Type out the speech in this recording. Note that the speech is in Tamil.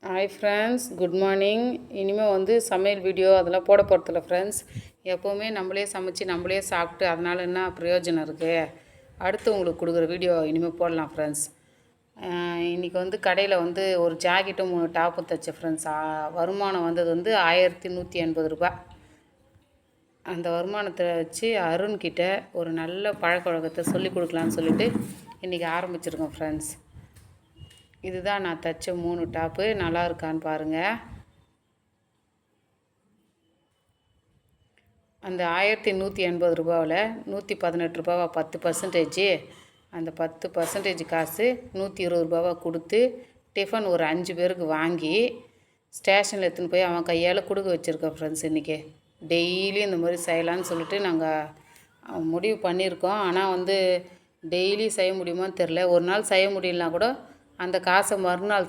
Hi friends, good morning. இனிமேல் வந்து சமையல் வீடியோ அதெல்லாம் போட போகிறதில்ல ஃப்ரெண்ட்ஸ். எப்போவுமே நம்மளே சமைச்சு நம்மளே சாப்பிட்டு அதனால் என்ன பிரயோஜனம் இருக்குது? அடுத்து உங்களுக்கு கொடுக்குற வீடியோ இனிமேல் போடலாம் ஃப்ரெண்ட்ஸ். இன்றைக்கி வந்து கடையில் வந்து ஒரு ஜாக்கெட்டும் 3 டாப்பும் தைச்ச ஃப்ரெண்ட்ஸ். வருமானம் வந்தது வந்து 1180 ரூபாய். அந்த வருமானத்தை வச்சு அருண்கிட்ட ஒரு நல்ல பழக்க வழக்கத்தை சொல்லிக் கொடுக்கலான்னு சொல்லிட்டு இன்றைக்கி ஆரம்பிச்சிருக்கோம் ஃப்ரெண்ட்ஸ். இதுதான் நான் தைச்ச 3 டாப்பு. நல்லா இருக்கான்னு பாருங்கள். அந்த 1180 ரூபாவில் 118 ரூபாவா 10%. அந்த 10% காசு 120 ரூபாவா கொடுத்து டிஃபன் ஒரு 5 பேருக்கு வாங்கி ஸ்டேஷனில் எடுத்துன்னு போய் அவன் கையால் கொடுக்க வச்சுருக்கோம் ஃப்ரெண்ட்ஸ். இன்றைக்கி டெய்லி இந்த மாதிரி செய்யலான்னு சொல்லிட்டு நாங்கள் முடிவு பண்ணியிருக்கோம். ஆனால் வந்து டெய்லி செய்ய முடியுமான்னு தெரில. ஒரு நாள் செய்ய முடியலனா கூட அந்த காசை மறுநாள்